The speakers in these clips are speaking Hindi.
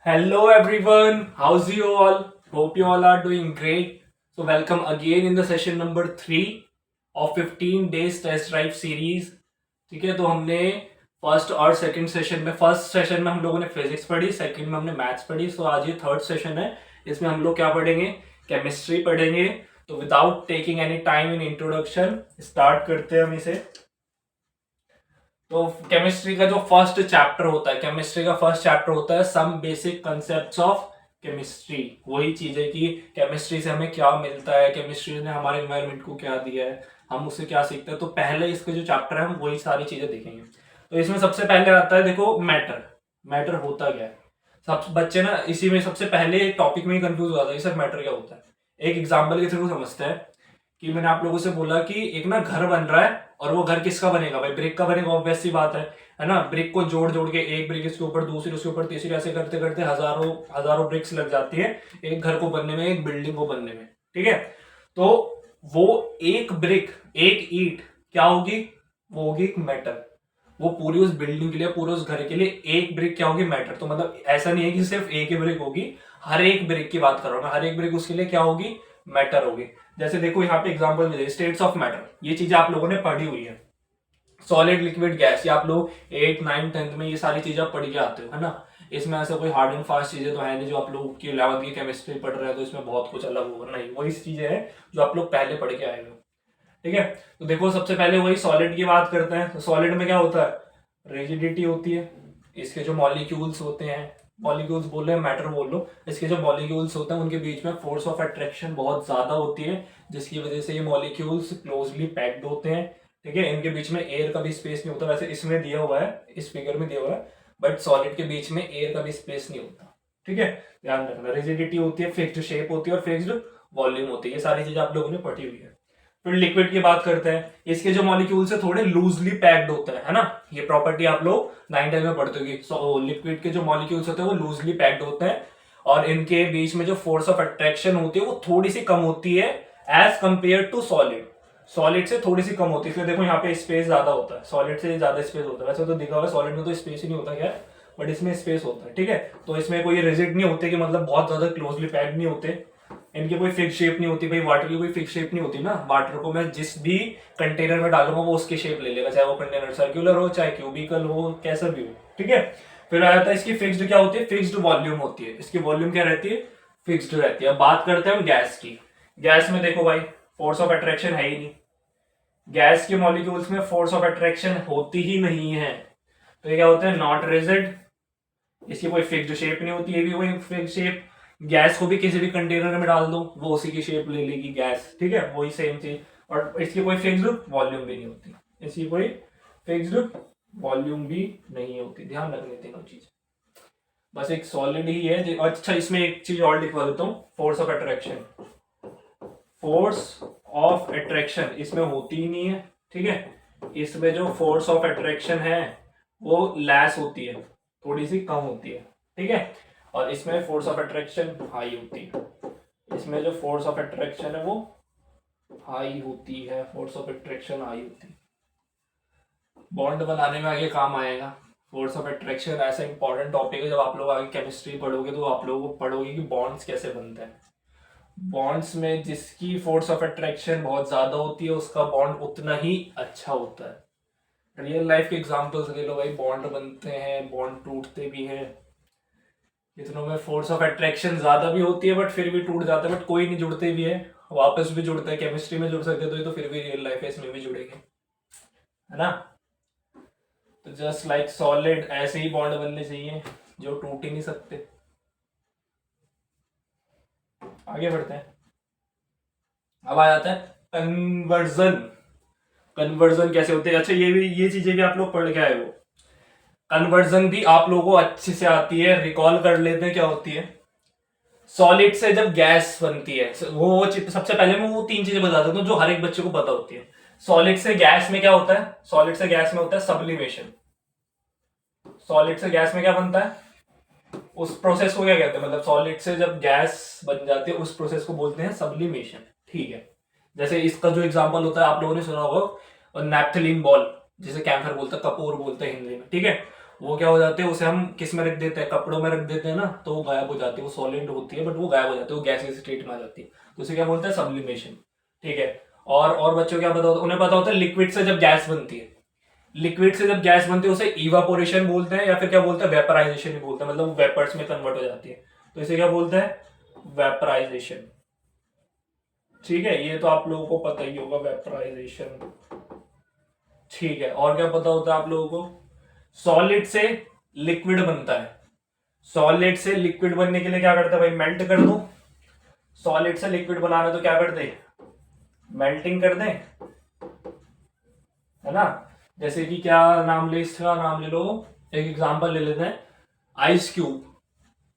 Hello everyone, how's you all? Hope you all are doing great. So welcome again in the session number 3 of 15 days test drive series. ठीक है, तो हमने फर्स्ट और सेकंड सेशन में फर्स्ट सेशन में हम लोगों ने फिजिक्स पढ़ी, सेकंड में हमने मैथ्स पढ़ी. सो आज ये थर्ड सेशन है. इसमें हम लोग क्या पढ़ेंगे? केमिस्ट्री पढ़ेंगे. तो without taking any time in introduction start करते हैं हम इसे. तो केमिस्ट्री का जो फर्स्ट चैप्टर होता है, केमिस्ट्री का फर्स्ट चैप्टर होता है some basic concepts of chemistry. वही चीज है कि केमिस्ट्री से हमें क्या मिलता है, केमिस्ट्री ने हमारे एनवायरनमेंट को क्या दिया है, हम उससे क्या सीखते हैं. तो पहले इसके जो चैप्टर है हम वही सारी चीजें देखेंगे. तो इसमें सबसे पहले आता है, देखो, मैटर. मैटर होता क्या है? सब बच्चे ना इसी में सबसे पहले टॉपिक में ही कंफ्यूज हो जाता है, सर मैटर क्या होता है. एक एग्जाम्पल के थ्रू समझते हैं कि मैंने आप लोगों से बोला कि एक ना घर बन रहा है, और वो घर किसका बनेगा भाई? ब्रिक का बनेगा, ऑब्वियस सी बात है ना. ब्रिक को जोड़ जोड़ के एक ब्रिक इसके ऊपर, दूसरी उसके ऊपर, तीसरी, ऐसे करते करते हजारों हजारों ब्रिक्स लग जाती है एक घर को बनने में, एक बिल्डिंग को बनने में. ठीक है, तो वो एक ब्रिक, एक ईंट क्या होगी? वो होगी एक मैटर. वो पूरी उस बिल्डिंग के लिए, पूरे उस घर के लिए एक ब्रिक क्या होगी? मैटर. तो मतलब ऐसा नहीं है कि सिर्फ एक ही ब्रिक होगी, हर एक ब्रिक की बात कर रहा हूं, हर एक ब्रिक उसके लिए क्या होगी? मैटर होगी. जैसे देखो यहाँ पे एग्जांपल मिले, स्टेट्स ऑफ मैटर. ये चीजें आप लोगों ने पढ़ी हुई है. सॉलिड, लिक्विड, गैस, ये आप लोग 8, 9, 10th में ये सारी चीजें आप पढ़ के आते हो, है ना. इसमें ऐसा कोई हार्ड एंड फास्ट चीजें तो है नहीं जो आप लोग की 11th की केमिस्ट्री पढ़ रहे हैं तो इसमें बहुत कुछ अलग होगा. नहीं, वही चीजें हैं जो आप लोग पहले पढ़ के आए हो. ठीक है, तो देखो सबसे पहले वही सॉलिड की बात करते हैं. तो सॉलिड में क्या होता है? रिजिडिटी होती है. इसके जो मॉलिक्यूल्स होते हैं, मॉलिक्यूल्स बोल रहे हैं, मैटर बोल लो, इसके जो मॉलिक्यूल्स होते हैं उनके बीच में फोर्स ऑफ अट्रैक्शन बहुत ज्यादा होती है, जिसकी वजह से ये मॉलिक्यूल्स क्लोजली पैक्ड होते हैं. ठीक है, इनके बीच में एयर का भी स्पेस नहीं होता. वैसे इसमें दिया हुआ है, इस फिगर में दिया हुआ है, बट सॉलिड के बीच में एयर का भी स्पेस नहीं होता. ठीक है, ध्यान रखना. रिजिडिटी होती है, फिक्स्ड शेप होती है और फिक्स्ड वॉल्यूम होती है. ये सारी चीजें आप लोगों ने पढ़ी हुई है. फिर लिक्विड की बात करते हैं. इसके जो मॉलिक्यूल्स है थोड़े लूजली पैक्ड होते हैं, है ना. ये प्रॉपर्टी आप लोग 9th में पढ़ते होगी. सो लिक्विड के जो मॉलिक्यूल्स होते हैं वो लूजली पैक्ड होते हैं, और इनके बीच में जो फोर्स ऑफ अट्रैक्शन होती है वो थोड़ी सी कम होती है as compare to solid. Solid से थोड़ी सी कम होती है. इसलिए देखो यहाँ पे स्पेस ज्यादा होता है, सॉलिड से ज्यादा स्पेस होता है. वैसे तो दिखा हुआ है सॉलिड में तो स्पेस ही नहीं होता क्या, बट इसमें स्पेस होता है. ठीक है, तो इसमें कोई रिजिड नहीं होते कि मतलब बहुत ज्यादा क्लोजली पैक्ड नहीं होते. इनकी कोई फिक्स शेप नहीं होती भाई. वाटर की कोई फिक्स शेप नहीं होती ना. वाटर को मैं जिस भी कंटेनर में डालूंगा वो उसकी शेप ले लेगा, चाहे वो कंटेनर सर्कुलर हो, चाहे क्यूबिकल हो, कैसा भी हो. ठीक है, फिर आ जाता है इसकी फिक्स्ड क्या होती है? फिक्स्ड वॉल्यूम होती है. इसकी वॉल्यूम क्या रहती है? फिक्स्ड रहती है. अब बात करते हैं हम गैस की. गैस में देखो भाई, फोर्स ऑफ अट्रैक्शन है ही नहीं. गैस के मॉलिक्यूल्स में फोर्स ऑफ अट्रैक्शन होती ही नहीं है. तो ये क्या होते हैं? Not rigid. इसकी कोई फिक्स्ड शेप नहीं होती. ये भी कोई फिक्स्ड शेप. गैस को भी किसी भी कंटेनर में डाल दो वो उसी की शेप ले लेगी गैस. ठीक है, वही सेम चीज. और इसकी कोई फिक्स्ड वॉल्यूम भी नहीं होती. इसकी कोई फिक्स्ड वॉल्यूम भी नहीं होती. ध्यान रखने तीनों चीज. बस एक सॉलिड ही है. अच्छा, इसमें एक चीज और लिखवा देता हूँ, force of attraction. Force of attraction इसमें होती ही नहीं है. ठीक है, इसमें जो फोर्स ऑफ अट्रैक्शन है वो लेस होती है, थोड़ी सी कम होती है. ठीक है, और इसमें फोर्स ऑफ अट्रैक्शन हाई होती है. इसमें जो फोर्स ऑफ अट्रैक्शन है वो हाई होती है. फोर्स ऑफ अट्रैक्शन हाई होती है. बॉन्ड बनाने में आगे काम आएगा. फोर्स ऑफ अट्रैक्शन ऐसा इंपॉर्टेंट टॉपिक है, जब आप लोग आगे केमिस्ट्री पढ़ोगे तो आप लोगों को पढ़ोगे कि बॉन्ड्स कैसे बनते हैं. बॉन्ड्स में जिसकी फोर्स ऑफ अट्रैक्शन बहुत ज्यादा होती है उसका बॉन्ड उतना ही अच्छा होता है. रियल लाइफ के एग्जांपल्स ले लो भाई. बॉन्ड बनते हैं, बॉन्ड टूटते भी हैं. इतनों में फोर्स ऑफ अट्रैक्शन ज्यादा भी होती है बट फिर भी टूट जाता है. बट कोई नहीं, जुड़ते भी है, वापस भी जुड़ते हैं. केमिस्ट्री में जुड़ सकते तो ये तो फिर भी रियल लाइफ है, इसमें भी जुड़ेंगे, है ना. तो जस्ट लाइक सॉलिड ऐसे ही बॉन्ड बनने चाहिए जो टूट ही नहीं सकते. आगे बढ़ते हैं. अब आ जाता है कन्वर्जन. कन्वर्जन कैसे होते हैं? अच्छा, ये चीजें भी आप लोग पढ़ के आए हो. कन्वर्जन भी आप लोगों को अच्छे से आती है. रिकॉल कर लेते हैं क्या होती है. सॉलिड से जब गैस बनती है, वो सबसे पहले मैं वो 3 चीजें बता देता हूँ जो हर एक बच्चे को पता होती है. सॉलिड से गैस में क्या होता है? सॉलिड से गैस में होता है सब्लिमेशन. सॉलिड से गैस में क्या बनता है? उस प्रोसेस को क्या कहते हैं? मतलब सॉलिड से जब गैस बन जाती है उस प्रोसेस को बोलते हैं सब्लिमेशन. ठीक है, जैसे इसका जो एग्जांपल होता है आप लोगों ने सुना होगा, और नैप्थलीन बॉल, जिसे कैंफर बोलते हैं, कपूर बोलते हैं हिंदी में. ठीक है, वो क्या हो जाते हैं, उसे हम किस में रख देते हैं, कपड़ों में रख देते हैं ना, तो वो गायब हो जाती है। वो सॉलिड होती है बट वो गायब हो जाती है, वो गैसीय स्टेट में आ जाती है, तो उसे क्या बोलते हैं, सब्लिमेशन। ठीक है। और बच्चों को क्या पता होता है, उन्हें पता होता है लिक्विड से जब गैस बनती है, लिक्विड से जब गैस बनती है उसे इवापोरेशन बोलते हैं, या फिर क्या बोलते हैं, वेपराइजेशन ही बोलते हैं, मतलब वेपर्स में कन्वर्ट हो जाती है, तो इसे क्या बोलते हैं, वेपराइजेशन। ठीक है, ये तो आप लोगों को पता ही होगा, वेपराइजेशन। ठीक है, और क्या पता होता है आप लोगों को, सॉलिड से लिक्विड बनता है। सॉलिड से लिक्विड बनने के लिए क्या करते हैं भाई, मेल्ट कर दो। सॉलिड से लिक्विड बनाना तो क्या कर दे, मेल्टिंग कर दे, है ना। जैसे कि क्या नाम ले, इसका नाम ले लो, एक एग्जांपल ले लेते हैं, आइस क्यूब।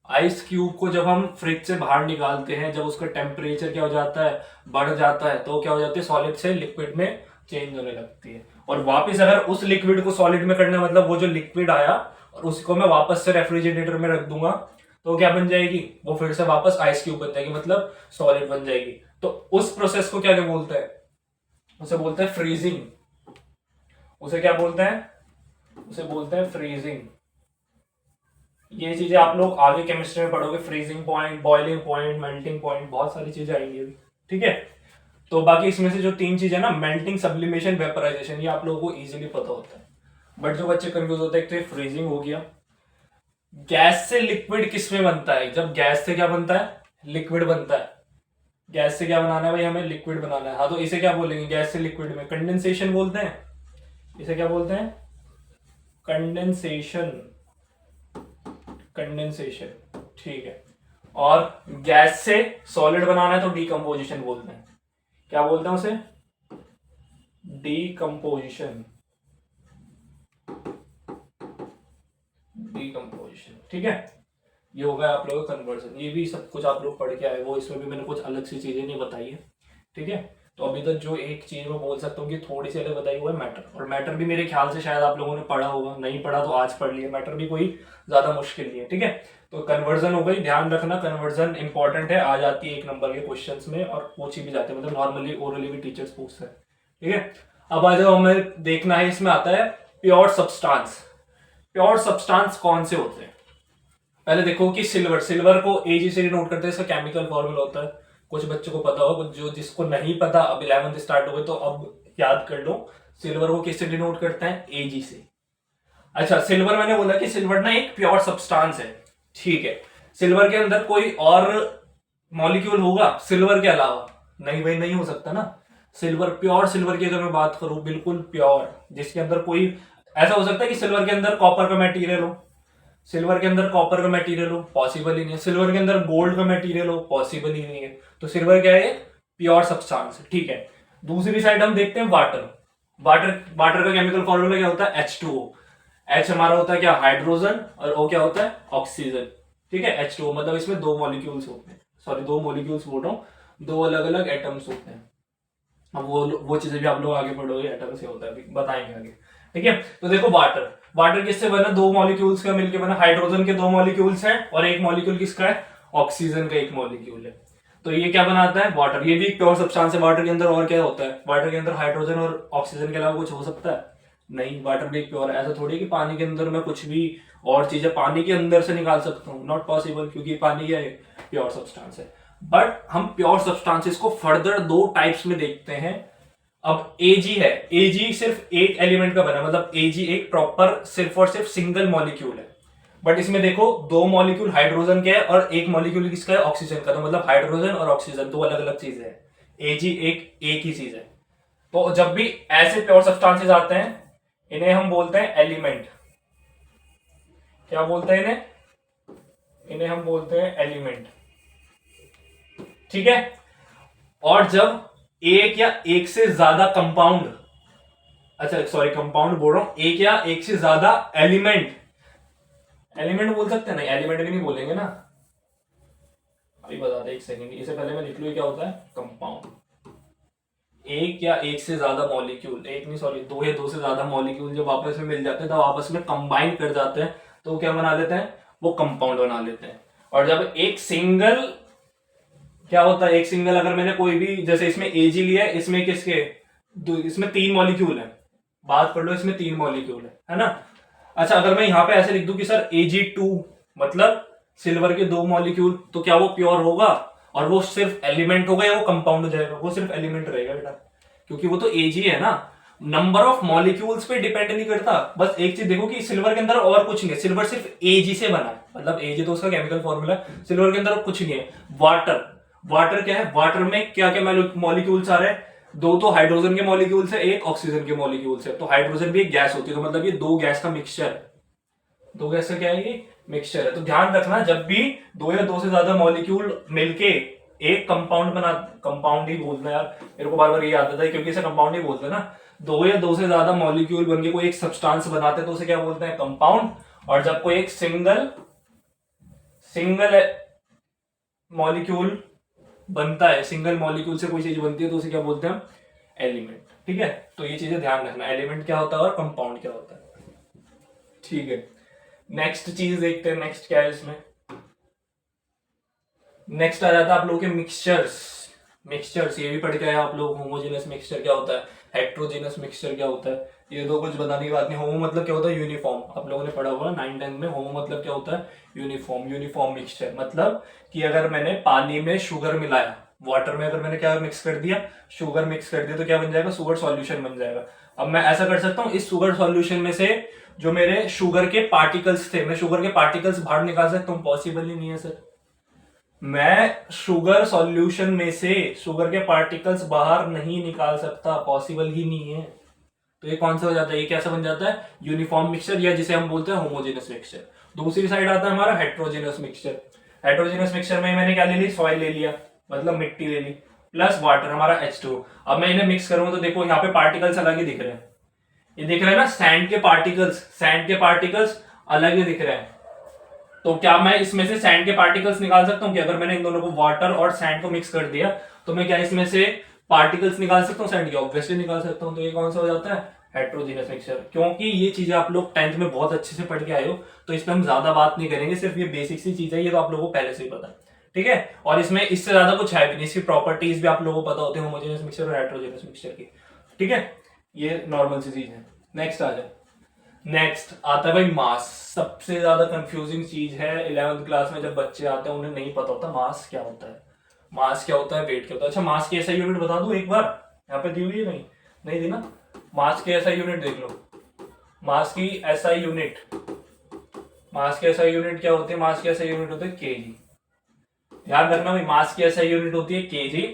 आइस क्यूब को जब हम फ्रिज से बाहर निकालते हैं, जब उसका टेम्परेचर क्या हो जाता है, बढ़ जाता है, तो क्या हो जाती है, सॉलिड से लिक्विड में चेंज होने लगती है। और वापस अगर उस लिक्विड को सॉलिड में करना, मतलब वो जो लिक्विड आया और उसको मैं वापस से रेफ्रिजरेटर में रख दूंगा, तो क्या बन जाएगी, वो फिर से वापस आइस क्यूब बन जाएगी, मतलब सॉलिड बन जाएगी। तो उस प्रोसेस को क्या क्या बोलते हैं, उसे बोलते हैं फ्रीजिंग। उसे क्या बोलते हैं, उसे बोलते हैं फ्रीजिंग। ये चीजें आप लोग आगे केमिस्ट्री में पढ़ोगे, freezing point, boiling point, melting point, बहुत सारी चीजें आएंगी अभी। ठीक है, तो बाकी इसमें से जो तीन चीजें ना, मेल्टिंग, सब्लिमेशन, वेपराइजेशन, ये आप लोगों को इजीली पता होता है। बट जो बच्चे कंफ्यूज होते हैं, एक तो ये फ्रीजिंग हो गया। गैस से लिक्विड किस में बनता है, जब गैस से क्या बनता है, लिक्विड बनता है। गैस से क्या बनाना है भाई, हमें लिक्विड बनाना है, हाँ, तो इसे क्या बोलेंगे, गैस से लिक्विड में कंडेंसेशन बोलते हैं। इसे क्या बोलते हैं, कंडेंसेशन। कंडेंसेशन, ठीक है। और गैस से सॉलिड बनाना है तो डीकम्पोजिशन बोलते हैं। क्या बोलते हैं उसे, डीकम्पोजिशन। डीकम्पोजिशन, ठीक है। ये हो गया आप लोगों का कन्वर्जन। ये भी सब कुछ आप लोग पढ़ के आए वो, इसमें भी मैंने कुछ अलग सी चीजें नहीं बताई है। ठीक है, तो अभी तक जो एक चीज मैं बोल सकता हूँ कि थोड़ी सी अलग बताई हुआ है, मैटर। और मैटर भी मेरे ख्याल से शायद आप लोगों ने पढ़ा होगा, नहीं पढ़ा तो आज पढ़ लिया। मैटर भी कोई ज्यादा मुश्किल नहीं है। ठीक है, तो कन्वर्जन हो गई, ध्यान रखना कन्वर्जन इंपॉर्टेंट है, आ जाती है 1 नंबर के क्वेश्चन में, और पूछी भी जाती है, मतलब नॉर्मली ओरली भी टीचर्स पूछते हैं। ठीक है, अब आ जाओ, हमें देखना है, इसमें आता है प्योर सब्सटेंस। प्योर सब्सटेंस कौन से होते हैं, पहले देखो कि सिल्वर, सिल्वर को एजी से डिनोट करते हैं, इसका केमिकल फॉर्मूला होता है। कुछ बच्चों को पता होगा, कुछ जो जिसको नहीं पता, अब 11th स्टार्ट हो गई तो अब याद कर लो। सिल्वर को किससे डिनोट करते हैं, एजी से। अच्छा, सिल्वर, मैंने बोला कि सिल्वर ना एक प्योर सब्सटेंस है। ठीक है, सिल्वर के अंदर कोई और मॉलिक्यूल होगा सिल्वर के अलावा, नहीं भाई, नहीं हो सकता ना। सिल्वर, प्योर सिल्वर की अगर मैं बात करूं, बिल्कुल प्योर, जिसके अंदर कोई, ऐसा हो सकता है कि सिल्वर के अंदर कॉपर का मटेरियल हो, सिल्वर के अंदर कॉपर का मटेरियल हो, पॉसिबल ही नहीं है। सिल्वर के अंदर गोल्ड का मटेरियल हो, पॉसिबल ही नहीं है। तो सिल्वर क्या है, प्योर सब्सटेंस है। ठीक है, दूसरी साइड हम देखते हैं वाटर। वाटर, वाटर का केमिकल फॉर्मूला क्या होता है, H2O। H हमारा होता है क्या, हाइड्रोजन, और O क्या होता है, ऑक्सीजन। ठीक है, H2O, मतलब इसमें 2 मॉलिक्यूल्स होते हैं, सॉरी 2 मॉलिक्यूल्स बोल रहा हूँ, 2 अलग अलग एटम्स होते हैं। अब वो चीजें भी आप लोग आगे पढ़ोगे, एटम से होता है, अभी बताएंगे आगे। ठीक है, तो देखो वाटर, वाटर किससे बना, 2 मॉलिक्यूल्स का मिलकर बना। हाइड्रोजन के 2 मॉलिक्यूल्स हैं, और एक मॉलिक्यूल किसका है, ऑक्सीजन का एक मॉलिक्यूल है। तो ये क्या बनाता है, वाटर। ये भी एक प्योर सब्सटेंस है। वाटर के अंदर और क्या होता है, वाटर के अंदर हाइड्रोजन और ऑक्सीजन के अलावा कुछ हो सकता है, नहीं। वाटर भी एक प्योर है। ऐसा थोड़ी कि पानी के अंदर मैं कुछ भी और चीजें पानी के अंदर से निकाल सकता हूँ, नॉट पॉसिबल, क्योंकि पानी क्या है, प्योर सब्सटेंस है। बट हम प्योर सब्सटेंसेस को फर्दर 2 टाइप्स में देखते हैं। अब एजी है, एजी सिर्फ एक एलिमेंट का बना, मतलब एजी एक प्रॉपर सिर्फ और सिर्फ सिंगल मॉलिक्यूल है। बट इसमें देखो 2 मॉलिक्यूल हाइड्रोजन के है और एक मॉलिक्यूल किसका है, ऑक्सीजन का। तो मतलब हाइड्रोजन और ऑक्सीजन 2 अलग अलग चीजें हैं, एजी एक ही चीज है। तो जब भी ऐसे प्योर सब्सटेंसेस आते हैं, इन्हें हम बोलते हैं एलिमेंट। क्या बोलते हैं इन्हें, इन्हें हम बोलते हैं एलिमेंट। ठीक है, और जब एक या एक से ज्यादा कंपाउंड, अच्छा सॉरी कंपाउंड बोल रहा हूं, एक या एक से ज्यादा एलिमेंट, एलिमेंट बोल सकते हैं ना, एलिमेंट भी नहीं बोलेंगे ना, अभी बता दे, 1 सेकंड, इससे पहले मैं लिख लूं क्या होता है, कंपाउंड। एक या एक से ज्यादा मॉलिक्यूल, एक नहीं सॉरी, 2 या 2 से ज्यादा मॉलिक्यूल जब आपस में मिल जाते हैं, तब आपस में कंबाइन कर जाते हैं, तो क्या बना लेते हैं, वो कंपाउंड बना लेते हैं। और जब एक सिंगल, क्या होता है, एक सिंगल, अगर मैंने कोई भी, जैसे इसमें एजी लिया है, इसमें किसके, इसमें 3 मॉलिक्यूल है, बात कर लो, इसमें 3 मॉलिक्यूल है ना। अच्छा, अगर मैं यहाँ पे ऐसे लिख दूं कि सर Ag2 मतलब सिल्वर के 2 मॉलिक्यूल, तो क्या वो प्योर होगा और वो सिर्फ एलिमेंट होगा या वो कंपाउंड हो जाएगा? वो सिर्फ एलिमेंट रहेगा बेटा, क्योंकि वो तो Ag है ना। नंबर ऑफ मॉलिक्यूल्स पे डिपेंड नहीं करता। बस एक चीज देखो कि सिल्वर के अंदर और कुछ नहीं है, सिल्वर सिर्फ Ag से बना है, मतलब Ag तो उसका केमिकल फॉर्मूला है, सिल्वर के अंदर कुछ नहीं है। वाटर, वाटर क्या है? वाटर में क्या क्या मॉलिक्यूल्स आ रहे हैं? दो तो हाइड्रोजन के मॉलिक्यूल्स है, एक ऑक्सीजन के मॉलिक्यूल्स है, तो हाइड्रोजन भी एक गैस होती है, तो मतलब ये दो गैस का मिक्सचर है। दो गैस का क्या है? ये मिक्सचर है। तो ध्यान रखना, जब भी दो या दो से ज्यादा मॉलिक्यूल मिलके एक कंपाउंड बना, कंपाउंड ही बोलना यार, मेरे को बार बार ये याद आता है क्योंकि इसे कंपाउंड ही बोलते हैं ना। दो या दो से ज्यादा मॉलिक्यूल बनके कोई एक सब्सटेंस बनाते हैं तो उसे क्या बोलते हैं? कंपाउंड। और जब कोई एक सिंगल मॉलिक्यूल बनता है, सिंगल मॉलिक्यूल से कोई चीज बनती है तो उसे क्या बोलते हैं? एलिमेंट। ठीक है, तो ये चीजें ध्यान रखना, एलिमेंट क्या होता है और कंपाउंड क्या होता है। ठीक है, नेक्स्ट चीज देखते हैं, नेक्स्ट क्या है इसमें। नेक्स्ट आ जाता है आप लोगों के मिक्सचर्स। मिक्सचर्स ये भी पढ़ के आए आप लोग, होमोजेनस मिक्सचर क्या होता है, हेट्रोजेनस मिक्सचर क्या होता है, ये तो कुछ बताने की बात नहीं। होमो मतलब क्या होता है? यूनिफॉर्म। आप लोगों ने पढ़ा होगा 9th-10th में, होमो मतलब क्या होता है? यूनिफॉर्म। यूनिफॉर्म मिक्सचर मतलब कि अगर मैंने पानी में शुगर मिलाया, वाटर में अगर मैंने क्या मिक्स कर दिया? शुगर मिक्स कर दिया, तो क्या बन जाएगा? शुगर सॉल्यूशन बन जाएगा। अब मैं ऐसा कर सकता हूँ, इस शुगर सॉल्यूशन में से जो मेरे शुगर के पार्टिकल्स थे, मैं शुगर के पार्टिकल्स बाहर निकाल सकता हूँ? पॉसिबल ही नहीं है सर। मैं शुगर सॉल्यूशन में से शुगर के पार्टिकल्स बाहर नहीं निकाल सकता, पॉसिबल ही नहीं है। तो ये कौन सा हो जाता है? ये कैसा बन जाता है? यूनिफॉर्म मिक्सचर, या जिसे हम बोलते हैं होमोजेनस मिक्सचर। दूसरी साइड आता है हमारा हेट्रोजेनस मिक्सचर। हेट्रोजेनस मिक्सचर में मैंने क्या ले ली? सॉइल ले लिया, मतलब मिट्टी ले ली, प्लस वाटर हमारा H2। अब मैं इन्हें मिक्स करूंगा तो देखो यहाँ पे पार्टिकल्स अलग ही दिख रहे हैं। ये दिख रहा है ना, सैंड के पार्टिकल्स, सैंड के पार्टिकल्स अलग ही दिख रहे हैं। तो क्या मैं इसमें से सैंड के पार्टिकल्स निकाल सकता हूँ? कि अगर मैंने इन दोनों को, वाटर और सैंड को मिक्स कर दिया, तो मैं क्या इसमें से पार्टिकल्स निकाल सकता हूँ सैंड के? ऑब्वियसली निकाल सकता हूँ। तो ये कौन सा हो जाता है? Heterogeneous mixture. क्योंकि ये चीजें आप लोग 10th में बहुत अच्छे से पढ़ के आए हो, तो इस पर हम ज्यादा बात नहीं करेंगे, सिर्फ ये बेसिक सी चीज है, ये तो आप लोगों को पहले से ही पता है। ठीक है, और इसमें इससे ज्यादा कुछ है भी नहीं, इसकी प्रॉपर्टीज भी आप लोगों को पता होती है होमोजेनियस मिक्सचर और हेट्रोजेनियस मिक्सचर की। ठीक है, ये नॉर्मल सी चीज है। नेक्स्ट आ जाए। नेक्स्ट आता है भाई मास। सबसे ज्यादा कंफ्यूजिंग चीज है 11th क्लास में, जब बच्चे आते हैं उन्हें नहीं पता होता मास क्या होता है, मास क्या होता है, वेट क्या होता है। अच्छा, मास की ऐसा यूनिट बता दूं एक बार, यहाँ पे दी हुई है? नहीं, नहीं दी ना। मास की ऐसा यूनिट देख लो, मास की ऐसा यूनिट, मास की ऐसा यूनिट क्या होती है? मास की ऐसा यूनिट होती है केजी। ध्यान रखना भाई, मास की ऐसा यूनिट होती है केजी।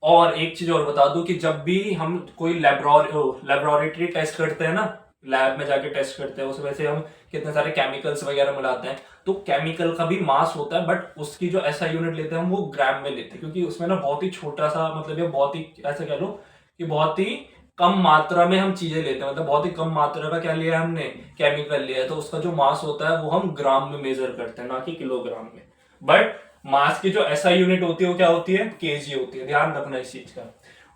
और एक चीज और बता दूं कि जब भी हम कोई लेबोरेटरी टेस्ट करते हैं ना, लैब में जाके टेस्ट करते हैं, उसमें से हम कितने सारे केमिकल्स वगैरह मिलाते हैं, तो केमिकल का भी मास होता है, बट उसकी जो ऐसा यूनिट लेते हैं हम वो ग्राम में लेते हैं, क्योंकि उसमें ना बहुत ही छोटा सा, मतलब ये बहुत ही, ऐसा कह लो कि बहुत ही कम मात्रा में हम चीजें लेते हैं, मतलब बहुत ही कम मात्रा का क्या लिया है हमने? केमिकल लिया है, तो उसका जो मास होता है वो हम ग्राम में मेजर करते हैं, ना कि किलोग्राम में। बट मास की जो एसआई यूनिट होती है वो क्या होती है? केजी होती है। ध्यान रखना इस चीज का।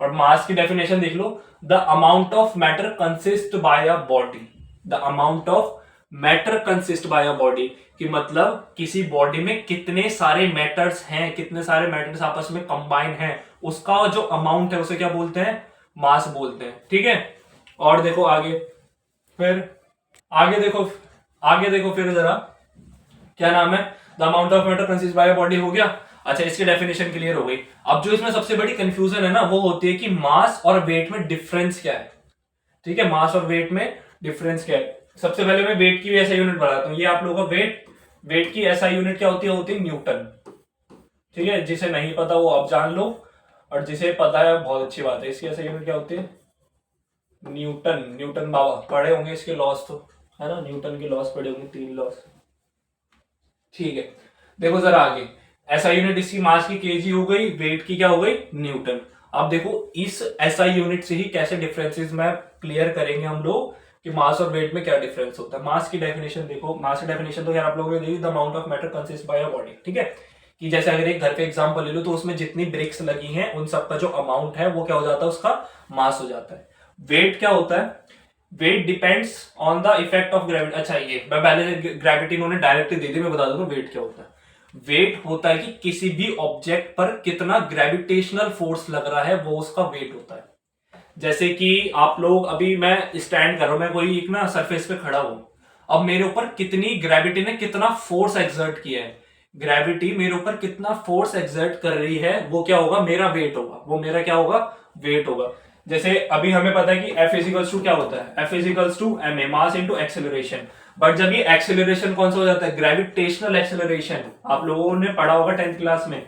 और मास की डेफिनेशन देख लो, the amount of matter consist by a body. The amount of matter consist by a body, कि मतलब किसी बॉडी में कितने सारे मैटर्स हैं, कितने सारे मैटर्स आपस में कंबाइन हैं, उसका जो अमाउंट है उसे क्या बोलते हैं? मास बोलते हैं। ठीक है, और देखो आगे, फिर आगे देखो, आगे देखो फिर जरा, क्या नाम है? The amount of matter consist by body हो गया। अच्छा, इसकी डेफिनेशन क्लियर हो गई। अब जो इसमें सबसे बड़ी कंफ्यूजन है ना, वो होती है कि मास और वेट में डिफरेंस क्या है। ठीक है, मास और वेट में डिफरेंस क्या है? सबसे पहले मैं वेट की ऐसा यूनिट बताता हूँ। ये आप लोगों का वेट, वेट की ऐसा यूनिट क्या होती है? होती है न्यूटन। ठीक है, जिसे नहीं पता वो अब जान लो, और जिसे पता है बहुत अच्छी बात है। इसकी ऐसा यूनिट क्या होती है? न्यूटन। न्यूटन बाबा पढ़े होंगे इसके लॉस तो, है ना, न्यूटन के लॉस पढ़े होंगे, 3 लॉस। ठीक है, देखो जरा आगे, ऐसा यूनिट इसकी मास की केजी हो गई, वेट की क्या हो गई? न्यूटन। अब देखो इस ऐसा यूनिट से ही कैसे डिफरेंसेस में क्लियर करेंगे हम लोग कि मास और वेट में क्या डिफरेंस होता है। मास की डेफिनेशन देखो, मास की डेफिनेशन तो यार आप लोगों ने देखी, the amount of matter consist by a body. ठीक है, कि जैसे अगर एक घर का एग्जांपल ले लो, तो उसमें जितनी ब्रिक्स लगी हैं उन सबका जो अमाउंट है वो क्या हो जाता है? उसका मास हो जाता है। वेट क्या होता है? Weight depends on the effect of gravity. अच्छा, ये मैं पहले ग्रेविटी उन्होंने डायरेक्टली दे दी, मैं बता दूं वेट क्या होता है। वेट होता है कि किसी भी ऑब्जेक्ट पर कितना ग्रेविटेशनल फोर्स लग रहा है, वो उसका वेट होता है। जैसे कि आप लोग, अभी मैं स्टैंड कर रहा हूं, मैं कोई एक ना सरफेस पे खड़ा हूं, अब मेरे ऊपर कितनी ग्रेविटी ने कितना फोर्स एक्सर्ट किया है, ग्रेविटी मेरे ऊपर कितना फोर्स एक्सर्ट कर रही है, वो क्या होगा, मेरा वेट होगा, वो मेरा क्या होगा, वेट होगा। जैसे अभी हमें पता है कि F इजिकल्स टू क्या होता है, F equals to ma, mass into acceleration. But जब ये एक्सेलरेशन कौन सा हो जाता है, ग्रेविटेशनल एक्सेलरेशन, आप लोगों ने पढ़ा होगा 10th क्लास में,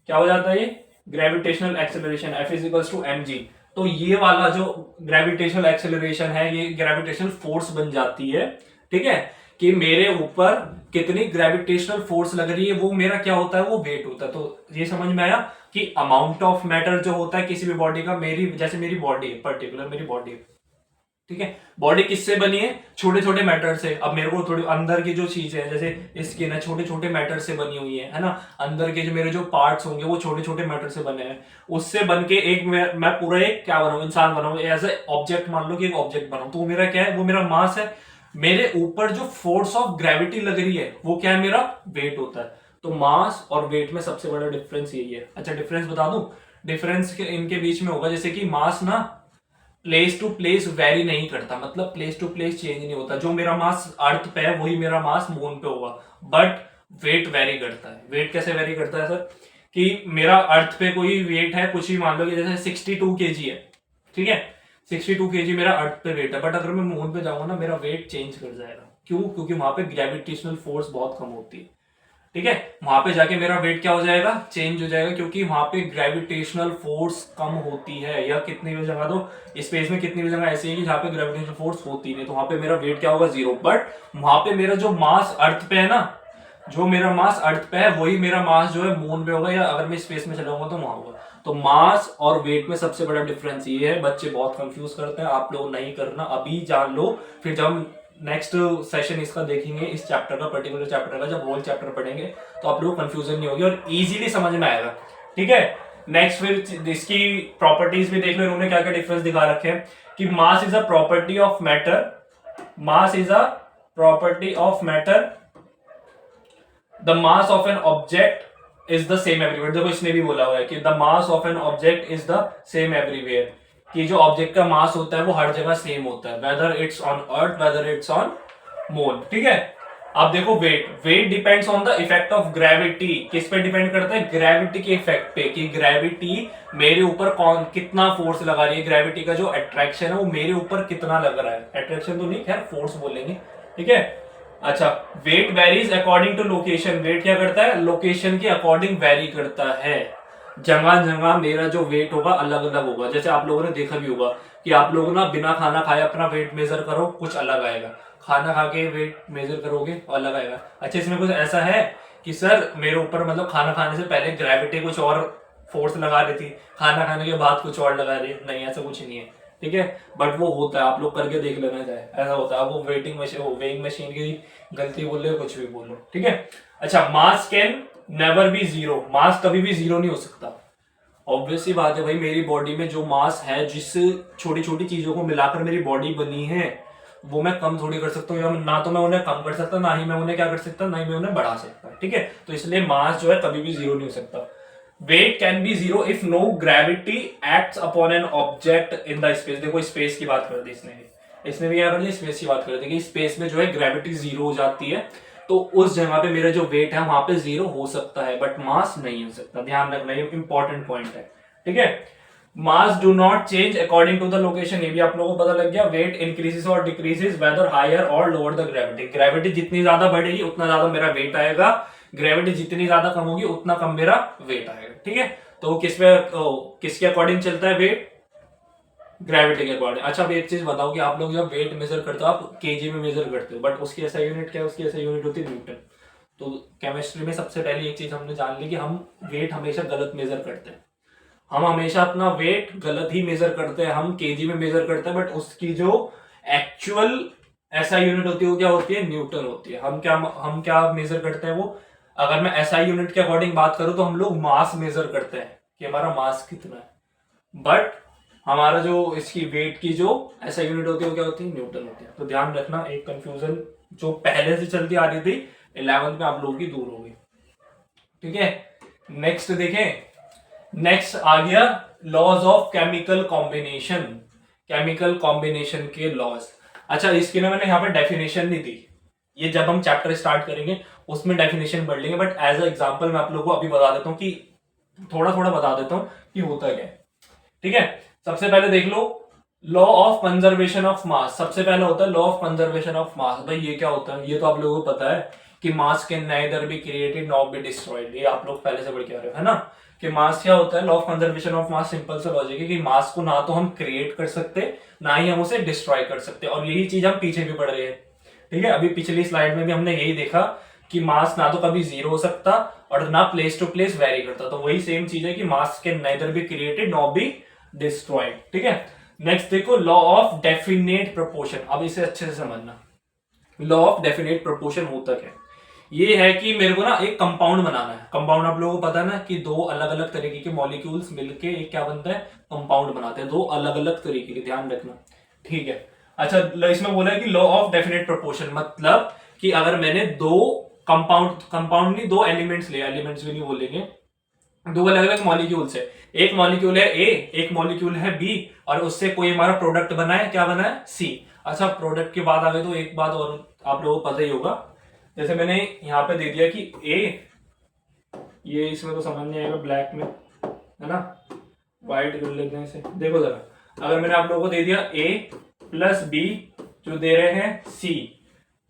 क्या हो जाता है ये, gravitational acceleration, F equals to mg। तो ये वाला जो ग्रेविटेशनल एक्सेलरेशन है, ये ग्रेविटेशनल फोर्स बन जाती है, ठीक है, कि मेरे ऊपर कितनी ग्रेविटेशनल फोर्स लग रही है, वो मेरा क्या होता है, वो वेट होता है। तो ये समझ में आया कि अमाउंट ऑफ मैटर जो होता है किसी भी बॉडी का, मेरी जैसे मेरी बॉडी है, पर्टिकुलर मेरी बॉडी है, ठीक है, बॉडी किससे बनी है, छोटे छोटे मैटर से। अब मेरे को थोड़ी अंदर की जो चीजें है, जैसे स्किन है, छोटे छोटे मैटर से बनी हुई है ना, अंदर के जो मेरे जो पार्ट्स होंगे वो छोटे छोटे मैटर से बने हैं, उससे बन के एक मैं पूरा एक क्या बनाऊं, इंसान बनाऊं, एज ए ऑब्जेक्ट, मान लो कि एक ऑब्जेक्ट बनाऊं, तो वो मेरा क्या है, वो मेरा मास है। मेरे ऊपर जो फोर्स ऑफ ग्रेविटी लग रही है वो क्या है, मेरा वेट होता है। तो मास और वेट में सबसे बड़ा डिफरेंस यही है। अच्छा डिफरेंस बता दूं, डिफरेंस इनके बीच में होगा, जैसे कि मास ना प्लेस टू प्लेस वेरी नहीं करता, मतलब प्लेस टू प्लेस चेंज नहीं होता। जो मेरा मास अर्थ पे है वही मेरा मास मून पे होगा, बट वेट वेरी करता है। वेट कैसे वेरी करता है सर, कि मेरा अर्थ पे कोई वेट है, कुछ भी मान लो कि जैसे 62 kg है, ठीक है, 62 kg मेरा अर्थ पे वेट है, बट अगर मैं मून पे जाऊंगा ना, मेरा वेट चेंज कर जाएगा। क्यों, क्योंकि वहां पे ग्रेविटेशनल फोर्स बहुत कम होती है, ठीक है, वहां पे जाके मेरा वेट क्या हो जाएगा, चेंज हो जाएगा, क्योंकि वहां पे ग्रेविटेशनल फोर्स कम होती है। या कितनी भी जगह, तो स्पेस में कितनी भी जगह ऐसी है कि जहां पे ग्रेविटेशनल फोर्स होती नहीं, तो वहां पे मेरा वेट क्या होगा, 0। बट वहां पे मेरा जो मास अर्थ पे है ना, जो मेरा मास अर्थ पे है वही मेरा मास जो है मून पे होगा, या अगर मैं स्पेस में चलाऊंगा तो वहां होगा। तो मास और वेट में सबसे बड़ा डिफरेंस ये है। बच्चे बहुत कंफ्यूज करते हैं, आप लोग नहीं करना, अभी जान लो, फिर जब हम नेक्स्ट सेशन इसका देखेंगे, इस चैप्टर का, पर्टिकुलर चैप्टर का, जब होल चैप्टर पढ़ेंगे तो आप लोगों को कंफ्यूजन नहीं होगी और इजीली समझ में आएगा, ठीक है। नेक्स्ट फिर इसकी प्रॉपर्टीज भी देख लो, इन्होंने क्या क्या डिफरेंस दिखा रखे हैं, कि mass is a property of matter, mass is a property of matter, the mass of an object is the same everywhere. देखो इसने भी बोला हुआ है कि the mass of an object is the same everywhere, कि जो ऑब्जेक्ट का मास होता है वो हर जगह सेम होता है, whether it's on earth, whether it's on moon, ठीक है। अब देखो weight, weight depends on the effect of gravity. किस पे डिपेंड करता है, ग्रेविटी के इफेक्ट पे, कि ग्रेविटी मेरे ऊपर कौन कितना फोर्स लगा रही है, ग्रेविटी का जो अट्रैक्शन है वो मेरे ऊपर कितना लग रहा है, अट्रैक्शन तो नहीं, खैर फोर्स बोलेंगे, ठीक है। अच्छा, weight varies according to location, weight क्या करता है, लोकेशन के अकॉर्डिंग वेरी करता है, जगह जगह मेरा जो वेट होगा अलग अलग होगा। जैसे आप लोगों ने देखा भी होगा कि आप लोग ना बिना खाना खाए अपना वेट मेजर करो, कुछ अलग आएगा, खाना खा के वेट मेजर करोगे अलग आएगा। अच्छा, इसमें कुछ ऐसा है कि सर मेरे ऊपर मतलब खाना खाने से पहले ग्रेविटी कुछ और फोर्स लगा रही थी, खाना खाने के बाद कुछ और लगा रही, नहीं ऐसा कुछ नहीं है, ठीक है। बट वो होता है, आप लोग करके देख लेना चाहे, ऐसा होता है। वो वेटिंग मशीन, वो वेइंग मशीन की गलती बोल रहे हो, कुछ भी बोल लो, ठीक है। अच्छा, mass can never be zero, mass कभी भी जीरो नहीं हो सकता। ऑब्वियसली बात है भाई, मेरी बॉडी में जो मास है, जिस छोटी छोटी चीजों को मिलाकर मेरी बॉडी बनी है, वो मैं कम थोड़ी कर सकता हूँ, या ना तो मैं उन्हें कम कर सकता, ना ही मैं उन्हें क्या कर सकता, ना ही मैं उन्हें बढ़ा सकता, ठीक है। तो इसलिए मास जो है कभी भी जीरो नहीं हो सकता। Weight can be zero if no gravity acts upon an object in the space. देखो स्पेस की बात कर दी इसने भी क्या कर दी, स्पेस की बात कर दी, कि स्पेस में जो है ग्रेविटी जीरो हो जाती है, तो उस जगह पे मेरा जो वेट है वहां पे जीरो हो सकता है, बट मास नहीं हो सकता। ध्यान रखना, ये इंपॉर्टेंट पॉइंट है, ठीक है। Mass do not change according to the location, ये भी आप लोगों को पता लग गया। वेट इंक्रीजेस और डिक्रीजेस वेदर हायर और लोअर द ग्रेविटी, ग्रेविटी जितनी ज्यादा बढ़ेगी उतना ज्यादा मेरा वेट आएगा, ग्रेविटी जितनी ज्यादा कम होगी उतना कम मेरा वेट आएगा, ठीक है। तो किसके अकॉर्डिंग चलता है वेट, ग्रेविटी के अकॉर्डिंग। अच्छा, अब एक चीज बताओ कि आप लोग जब वेट मेजर करते हो, आप केजी में मेजर करते हो, बट उसकी ऐसा यूनिट क्या है, उसकी ऐसा यूनिट होती है न्यूटन। तो केमिस्ट्री में सबसे पहले एक चीज हमने जान ली कि हम वेट हमेशा गलत मेजर करते हैं, हम हमेशा अपना वेट गलत ही मेजर करते हैं, हम केजी में मेजर करते हैं, बट उसकी जो एक्चुअल ऐसा यूनिट होती है वो क्या होती है, न्यूटन होती है। हम क्या मेजर करते हैं वो, अगर मैं एसआई यूनिट के अकॉर्डिंग बात करूं तो हम लोग मास मेजर करते हैं कि हमारा मास कितना है, बट हमारा जो इसकी वेट की जो ऐसा यूनिट होती है वो क्या होती है, न्यूटन होती है। तो ध्यान रखना, एक कंफ्यूजन जो पहले से चलती आ रही थी 11th में आप लोगों की दूर हो गई, ठीक है। नेक्स्ट देखें, नेक्स्ट आ गया laws of chemical combination, chemical combination के लॉज। अच्छा, इसकी ना मैंने यहाँ पे डेफिनेशन नहीं दी, ये जब हम चैप्टर स्टार्ट करेंगे उसमें डेफिनेशन पढ़ लेंगे, बट एज अ एग्जांपल मैं आप लोगों को अभी बता देता हूँ कि थोड़ा थोड़ा बता देता हूँ कि होता क्या है। ठीक है, सबसे पहले देख लो law of conservation of mass. सबसे पहले होता है law of conservation of mass. भाई ये क्या होता है, ये तो आप लोगों को पता है कि मास can neither be created not be destroyed. ये आप लोग पहले से पढ़ के आ रहे हो, है ना, कि मास क्या होता है। Law of conservation of mass simple सा लॉजिक है कि मास को ना तो हम क्रिएट कर सकते ना ही हम उसे डिस्ट्रॉय कर सकते, और यही चीज हम पीछे भी पढ़ रहे हैं। ठीक है, अभी पिछली स्लाइड में भी हमने यही देखा कि मास ना तो कभी जीरो हो सकता और ना प्लेस टू प्लेस वेरी करता। तो वही सेम चीज है कि मास can neither be created not be destroyed. ठीक है, नेक्स्ट देखो लॉ ऑफ डेफिनेट प्रोपोर्शन। अब इसे अच्छे से समझना, लॉ ऑफ डेफिनेट प्रोपोर्शन होता क्या है। ये है कि मेरे को ना एक कंपाउंड बनाना है। कंपाउंड आप लोगों को पता है ना कि दो अलग अलग तरीके के मॉलिक्यूल्स मिलके एक क्या बनता है, कंपाउंड बनाते हैं, दो अलग अलग तरीके के, ध्यान रखना। ठीक है, अच्छा इसमें बोला है कि लॉ ऑफ डेफिनेट प्रोपोर्शन मतलब कि अगर मैंने दो कंपाउंड नहीं, दो एलिमेंट्स लिया, एलिमेंट्स भी नहीं बोलेंगे, दो अलग अलग मॉलिक्यूल्स है, एक मॉलिक्यूल है ए, एक मॉलिक्यूल है बी, और उससे कोई हमारा प्रोडक्ट बना है, क्या बना है, सी। अच्छा प्रोडक्ट की बात आ गई तो एक बात और आप लोगों को पता ही होगा, जैसे मैंने यहाँ पे दे दिया कि ए, ये इसमें तो समझ नहीं आएगा ब्लैक में, है ना, व्हाइट कर लेते हैं इसे। देखो जरा, अगर मैंने आप लोगों को दे दिया ए प्लस बी जो दे रहे हैं सी,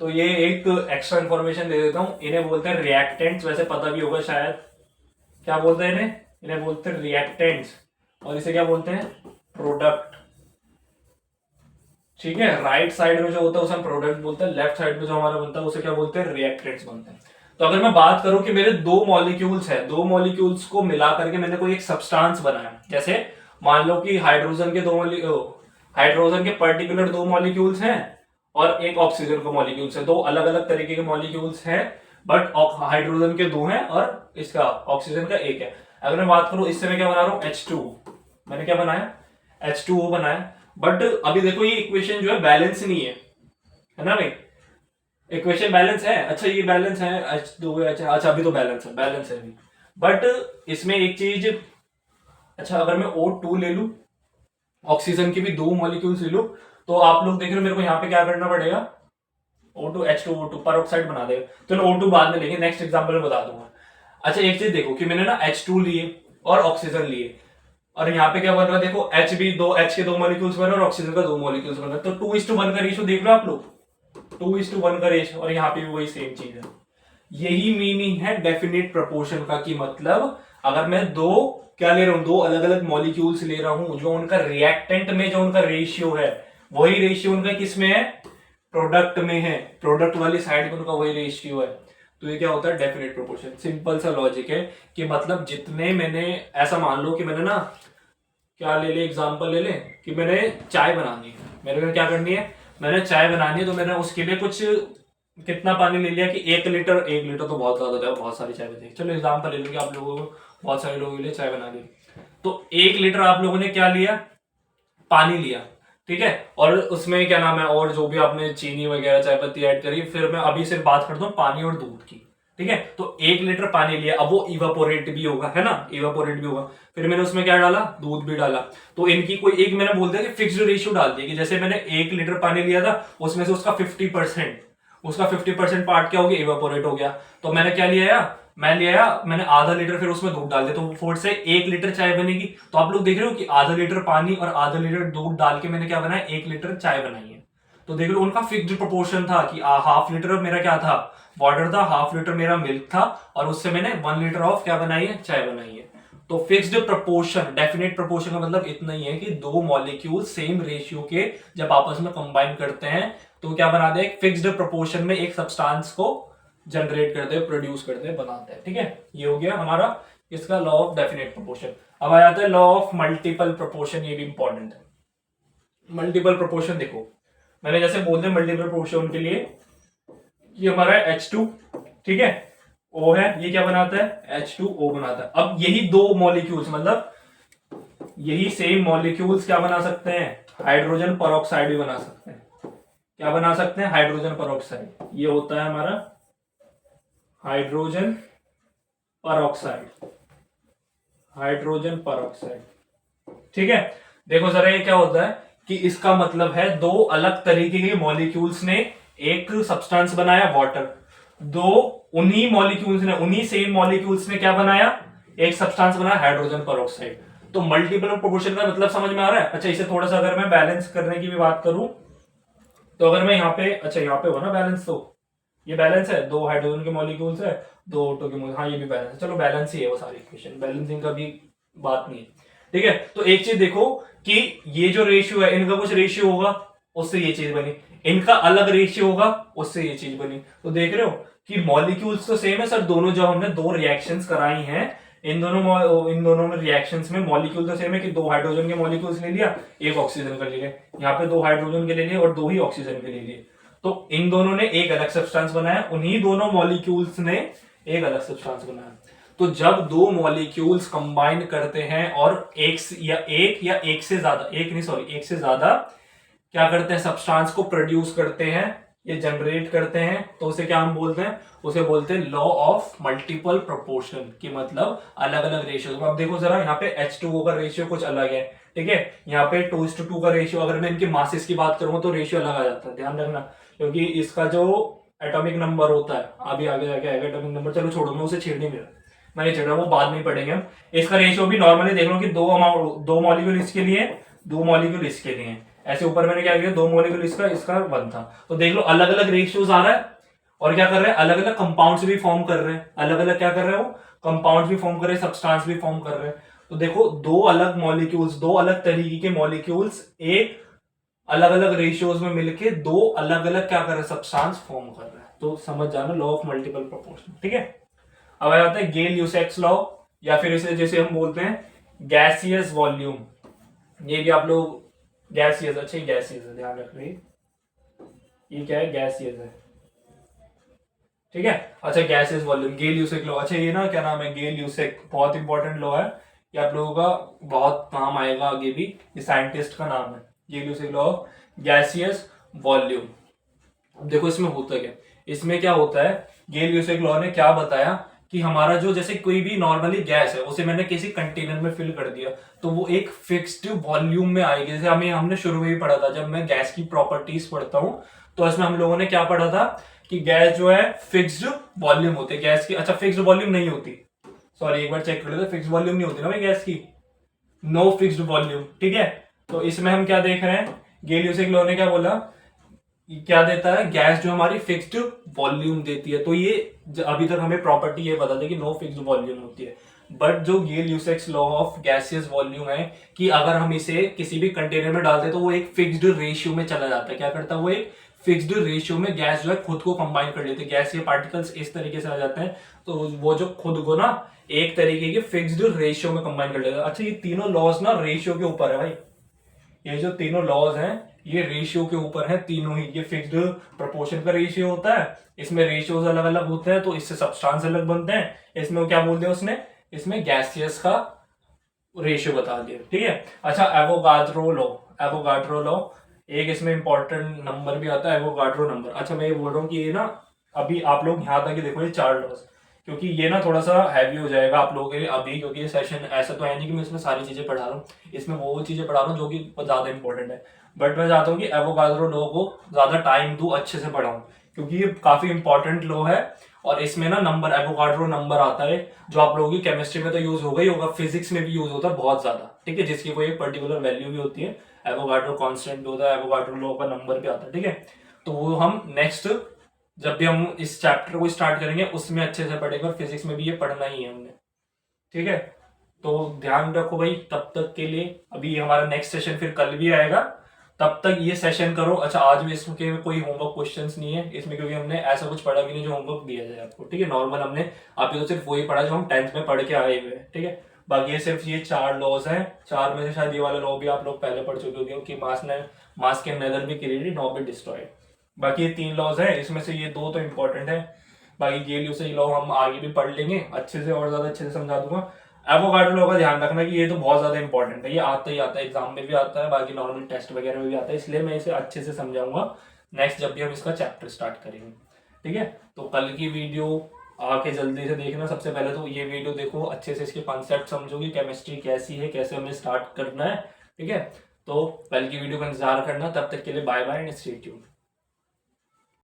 तो ये एक एक्स्ट्रा इंफॉर्मेशन दे देता हूं, इन्हें बोलते हैं रिएक्टेंट्स। वैसे पता भी होगा शायद, क्या बोलते हैं इन्हें, इन्हें बोलते हैं रिएक्टेंट्स, और इसे क्या बोलते हैं, प्रोडक्ट। ठीक है, राइट साइड में जो होता है उसे हम प्रोडक्ट बोलते हैं, लेफ्ट साइड में जो हमारा बनता है उसे क्या बोलते हैं, रिएक्टेंट्स बनते हैं। तो अगर मैं बात करूं कि मेरे दो मॉलिक्यूल्स है, दो मॉलिक्यूल्स को मिला करके मैंने कोई एक सब्सटेंस बनाया, जैसे मान लो कि हाइड्रोजन के हाइड्रोजन के पर्टिकुलर दो मॉलिक्यूल्स हैं और एक ऑक्सीजन का मॉलिक्यूल्स है, दो अलग अलग तरीके के मॉलिक्यूल्स हैं, बट हाइड्रोजन के दो हैं और इसका ऑक्सीजन का एक है। अगर मैं बात करूं इससे मैं क्या बना रहा हूं, H2, मैंने क्या बनाया, H2O बनाया। बट अभी देखो ये इक्वेशन जो है बैलेंस नहीं है ना भाई, इक्वेशन बैलेंस है, अच्छा ये बैलेंस है H2, अच्छा अभी तो बैलेंस है अभी, बट इसमें एक चीज, अच्छा अगर मैं O2 ले लू, ऑक्सीजन के भी दो मॉलिक्यूल्स ले लू, तो आप लोग देख रहे हो मेरे को यहाँ पे क्या करना पड़ेगा, O2 H2O2 पेरोक्साइड बना देगा। तो O2 बाद में लेंगे, नेक्स्ट एग्जांपल में बता दूंगा। अच्छा एक चीज देखो कि मैंने ना H2 लिए और ऑक्सीजन लिए, और यहाँ पे क्या बन रहा है, देखो H भी दो, H के दो मॉलिक्यूल्स बन रहे और ऑक्सीजन का दो मॉलिक्यूल्स बन रहे, तो 2:1 का रेशियो देख लो आप लोग, 2:1 का रेशियो, और यहाँ पे भी वही सेम चीज है। यही मीनिंग है डेफिनेट प्रोपोर्शन का, कि मतलब अगर मैं दो क्या ले रहा हूं, दो अलग अलग मॉलिक्यूल्स ले रहा हूं, जो उनका रिएक्टेंट में जो उनका रेशियो है वही रेशियो उनका किस में है, प्रोडक्ट में है, प्रोडक्ट वाली साइड में उनका वही रेशियो है। तो ये क्या होता है, डेफिनेट प्रोपोर्शन। सिंपल सा लॉजिक है कि मतलब जितने मैंने, ऐसा मान लो कि मैंने ना क्या ले ले, एग्जांपल ले ले कि मैंने चाय बनानी है, मेरे को क्या करनी है, मैंने चाय बनानी है, तो मैंने उसके लिए कुछ कितना पानी ले लिया कि 1 लीटर, 1 लीटर तो बहुत ज्यादा है, बहुत सारी चाय बनी, चलो एग्जांपल ले लो कि आप लोगों को बहुत सारे लोगों के लिए चाय बना दी, तो 1 लीटर आप लोगों ने क्या लिया, पानी लिया। ठीक है, और उसमें क्या नाम है, और जो भी आपने चीनी वगैरह चाय पत्ती ऐड करी, फिर मैं अभी सिर्फ बात करता हूँ पानी और दूध की। ठीक है, तो 1 लीटर पानी लिया, अब वो इवापोरेट भी होगा, है ना, इवापोरेट भी होगा, फिर मैंने उसमें क्या डाला, दूध भी डाला, तो इनकी कोई एक मैंने बोल दिया कि फिक्स्ड रेशियो डाल दिया, कि जैसे मैंने 1 लीटर पानी लिया था उसमें से उसका 50% पार्ट क्या हो गया, इवापोरेट हो गया। तो मैंने क्या लिया, मैंने आधा लीटर फिर उसमें दूध डाल दिया, तो फोर्थ से 1 लीटर चाय बनेगी। तो आप लोग देख रहे हो कि आधा लीटर पानी और आधा लीटर दूध डाल के मैंने क्या बनाया, 1 लीटर चाय बनाई है। तो देख लो उनका फिक्स्ड प्रोपोर्शन था कि हाफ लीटर मेरा क्या था, वाटर था, हाफ लीटर मेरा मिल्क था, और उससे मैंने 1 लीटर ऑफ क्या बनाई है, चाय बनाई है। तो फिक्स्ड प्रोपोर्शन, डेफिनेट प्रोपोर्शन का मतलब इतना ही है कि दो मॉलिक्यूल सेम रेशियो के जब आपस में कंबाइन करते हैं तो क्या बना दे, एक फिक्स्ड प्रोपोर्शन में एक सब्सटेंस को जनरेट करते हैं, प्रोड्यूस करते हैं, बनाते हैं। ठीक है, ये हो गया हमारा इसका लॉ ऑफ डेफिनेट प्रोपोर्शन। अब आ जाता है लॉ ऑफ मल्टीपल प्रोपोर्शन, ये भी इंपॉर्टेंट है। मल्टीपल प्रोपोर्शन देखो, मैंने जैसे बोल दिया मल्टीपल प्रोपोर्शन के लिए, ये हमारा H2, ठीक है, O है, ये क्या बनाता है, H2O बनाता है। अब यही दो मॉलिक्यूल्स, मतलब यही सेम मॉलिक्यूल्स क्या बना सकते हैं, हाइड्रोजन परऑक्साइड भी बना सकते हैं। क्या बना सकते हैं, हाइड्रोजन परऑक्साइड, ये होता है हमारा हाइड्रोजन परऑक्साइड, हाइड्रोजन परऑक्साइड। ठीक है, देखो जरा ये क्या होता है कि इसका मतलब है दो अलग तरीके के मॉलिक्यूल्स ने एक सब्सटेंस बनाया वाटर, दो उन्हीं मॉलिक्यूल्स ने, उन्हीं सेम मॉलिक्यूल्स ने क्या बनाया, एक सब्सटेंस बनाया हाइड्रोजन पेरोक्साइड। तो मल्टीपल प्रोपोर्शन का मतलब समझ में आ रहा है। अच्छा इसे थोड़ा सा अगर मैं बैलेंस करने की भी बात करूं, तो अगर मैं यहाँ पे, अच्छा यहाँ पे हो ना बैलेंस, तो ये बैलेंस है, दो हाइड्रोजन के मॉलिक्यूल्स है, दो ऑटो के मॉलिक्यूल, हाँ ये भी बैलेंस है, चलो बैलेंस ही है वो सारी इक्वेशन, बैलेंसिंग का भी बात नहीं है। ठीक है, तो एक चीज देखो कि ये जो रेशियो है, इनका कुछ रेशियो होगा, उससे ये चीज बनी, इनका अलग रेशियो होगा, उससे ये चीज बनी। तो देख रहे हो कि मॉलिक्यूल्स तो सेम है सर, दोनों जो हमने दो रिएक्शंस कराई हैं, इन दोनों में रिएक्शंस में मॉलिक्यूल तो सेम है कि दो हाइड्रोजन के मॉलिक्यूल्स ले लिया, एक ऑक्सीजन का ले लिया, यहाँ पे दो हाइड्रोजन के ले लिए और दो ही ऑक्सीजन के ले लिए। तो इन दोनों ने एक अलग सब्सटेंस बनाया, उन्हीं दोनों मॉलिक्यूल्स ने एक अलग सब्सटेंस बनाया। तो जब दो मॉलिक्यूल्स कंबाइन करते हैं और एक या एक से ज्यादा, एक से ज्यादा क्या करते हैं, सब्सटेंस को प्रोड्यूस करते हैं, ये जनरेट करते हैं, तो उसे क्या हम बोलते हैं, उसे बोलते हैं लॉ ऑफ मल्टीपल प्रोपोर्शन, की मतलब अलग अलग रेशियो। अब देखो जरा, यहाँ पे H2O का रेशियो कुछ अलग है, ठीक है, यहाँ पे 2:2 का रेशियो, अगर मैं इनके मासेस की बात करूंगा तो रेशियो अलग आ जाता है, ध्यान रखना, क्योंकि इसका जो एटॉमिक नंबर होता है, अभी आगे जाके आएगा एटॉमिक नंबर, चलो छोड़ो, मैं उसे छेड़ नहीं मेरा, मैं नहीं छेड़ रहा, वो बाद में पढ़ेंगे हम। इसका रेशियो भी नॉर्मली देख लो कि दो मॉलिक्यूल इसके लिए, दो मॉलिक्यूल इसके लिए, ऐसे ऊपर मैंने क्या किया, दो मॉलिक्यूल इसका, इसका 1 था, तो देख लो अलग अलग रेशियोज आ रहा है, और क्या कर रहे हैं, अलग अलग कंपाउंड्स भी फॉर्म कर रहे हैं, अलग अलग क्या कर रहे हो, कंपाउंड्स भी फॉर्म कर रहे हैं, सब्सटेंस भी फॉर्म कर रहे हैं। तो देखो दो अलग मॉलिक्यूल्स, दो अलग तरीके के मॉलिक्यूल्स एक अलग अलग रेशियोज में मिलके दो अलग अलग क्या कर रहे हैं, सब्सटेंस फॉर्म कर रहे हैं। तो समझ जाना लॉ ऑफ मल्टीपल प्रोपोर्शन, ठीक है। अब आ जाता है गेल ल्यूसेक्स लॉ, या फिर इसे जैसे हम बोलते हैं गैसियस वॉल्यूम, ये भी आप लोग गैसियस, अच्छा ये गैसियस है, ध्यान रखिए, ये क्या है, गैसियस है, ठीक है। अच्छा गैसियस वॉल्यूम, गेल ल्यूसेक लॉ, अच्छा ये ना क्या नाम है, गेल ल्यूसेक, बहुत इंपॉर्टेंट लॉ है, ये आप लोगों का बहुत काम आएगा आगे भी, ये साइंटिस्ट का नाम है, गेल ल्यूसेक लॉ ऑफ गैसियस वॉल्यूम। अब देखो इसमें होता क्या, इसमें क्या होता है, गेल ल्यूसेक लॉ ने क्या बताया कि हमारा जो, जैसे कोई भी नॉर्मली गैस है, उसे मैंने किसी कंटेनर में फिल कर दिया, तो वो एक फिक्स्ड वॉल्यूम में आएगी। जैसे हमने शुरू में ही पढ़ा था, जब मैं गैस की प्रॉपर्टीज पढ़ता हूं, तो इसमें हम लोगों ने क्या पढ़ा था कि गैस जो है फिक्स्ड वॉल्यूम होती है गैस की, अच्छा फिक्स्ड वॉल्यूम नहीं होती, सॉरी एक बार चेक कर लेते, फिक्स्ड वॉल्यूम नहीं होती ना भाई गैस की, नो फिक्स्ड वॉल्यूम, ठीक है। तो इसमें हम क्या देख रहे हैं, गेल ल्यूसेक लॉ ने क्या बोला, क्या देता है, गैस जो हमारी फिक्स्ड वॉल्यूम देती है। तो ये अभी तक हमें प्रॉपर्टी ये बता दी कि नो फिक्स्ड वॉल्यूम होती है, बट जो Gay Lussac's law of gaseous volume है कि अगर हम इसे किसी भी कंटेनर में डालते तो वो एक फिक्स्ड रेशियो में चला जाता है, क्या करता है वो, एक फिक्स्ड रेशियो में गैस जो है खुद को कंबाइन कर लेते हैं, गैस के पार्टिकल्स इस तरीके से आ जाते हैं, तो वो जो खुद को ना एक तरीके के फिक्स्ड रेशियो में कंबाइन कर लेता है। अच्छा ये तीनों लॉज ना रेशियो के ऊपर है भाई, ये जो तीनों लॉज हैं ये रेशियो के ऊपर है तीनों ही, ये फिक्स्ड प्रोपोर्शन का रेशियो होता है, इसमें रेशियोज अलग अलग होते हैं, तो इससे सब्सटेंस अलग बनते हैं, इसमें वो क्या बोल दिया उसने, इसमें गैसियस का रेशियो बता दिया, ठीक है। अच्छा एवोगाड्रो लॉ, एक इसमें इंपॉर्टेंट नंबर भी आता है एवोगाड्रो नंबर। अच्छा मैं ये बोल रहा हूँ कि ये ना अभी आप लोग यहाँ तक देखो, ये 4 लॉज, क्योंकि ये ना थोड़ा सा हैवी हो जाएगा आप लोगों के लिए अभी, क्योंकि ये सेशन ऐसा तो है नहीं कि मैं इसमें सारी चीजें पढ़ा रहा हूँ, इसमें वो चीजें पढ़ा रहा हूँ जो कि ज्यादा इंपॉर्टेंट है, बट मैं चाहता हूँ कि एवोगाड्रो लॉ को ज्यादा टाइम दूं, अच्छे से पढ़ाऊं, क्योंकि ये काफी इंपॉर्टेंट लॉ है, और इसमें ना नंबर, एवोगाड्रो नंबर आता है, जो आप लोगों की केमिस्ट्री में तो यूज होगा ही होगा, फिजिक्स में भी यूज होता है बहुत ज्यादा, ठीक है, जिसकी कोई एक पर्टिकुलर वैल्यू भी होती है, एवोगाड्रो कांस्टेंट होता है, एवोगाड्रो लॉ का नंबर भी आता है, ठीक है। तो वो हम नेक्स्ट जब भी हम इस चैप्टर को स्टार्ट करेंगे उसमें अच्छे से पढ़ेंगे, और फिजिक्स में भी ये पढ़ना ही है हमने, ठीक है। तो ध्यान रखो भाई, तब तक के लिए, अभी हमारा नेक्स्ट सेशन फिर कल भी आएगा, तब तक ये सेशन करो। अच्छा आज भी इसमें कोई होमवर्क क्वेश्चंस नहीं है इसमें, क्योंकि हमने ऐसा कुछ पढ़ा भी नहीं जो होमवर्क दिया जाए आपको, ठीक है, नॉर्मल हमने अभी तो सिर्फ वही पढ़ा जो हम 10th में पढ़ के आए हुए हैं, ठीक है। बाकी ये सिर्फ ये 4 लॉज हैं, 4 में से शायद ये वाला लॉ भी आप लोग पहले पढ़ चुके होंगे कि मास can nether be created nor be destroyed. बाकी ये 3 लॉज हैं, इसमें से ये 2 तो इंपॉर्टेंट है, बाकी गेल ल्यूसेक लॉ हम आगे भी पढ़ लेंगे अच्छे से, और ज्यादा अच्छे से समझा दूंगा। एवोगाड्रो लॉ का ध्यान रखना कि ये तो बहुत ज्यादा इंपॉर्टेंट है, ये आता ही आता है, एग्जाम में भी आता है, बाकी नॉर्मल टेस्ट वगैरह में भी आता है, इसलिए मैं इसे अच्छे से समझाऊंगा नेक्स्ट जब भी हम इसका चैप्टर स्टार्ट करेंगे, ठीक है। तो कल की वीडियो आके जल्दी से देखना, सबसे पहले तो ये वीडियो देखो, अच्छे से इसके कॉन्सेप्ट समझोगे, केमिस्ट्री कैसी है, कैसे हमें स्टार्ट करना है, ठीक है। तो कल की वीडियो का इंतजार करना, तब तक के लिए bye bye and stay tuned.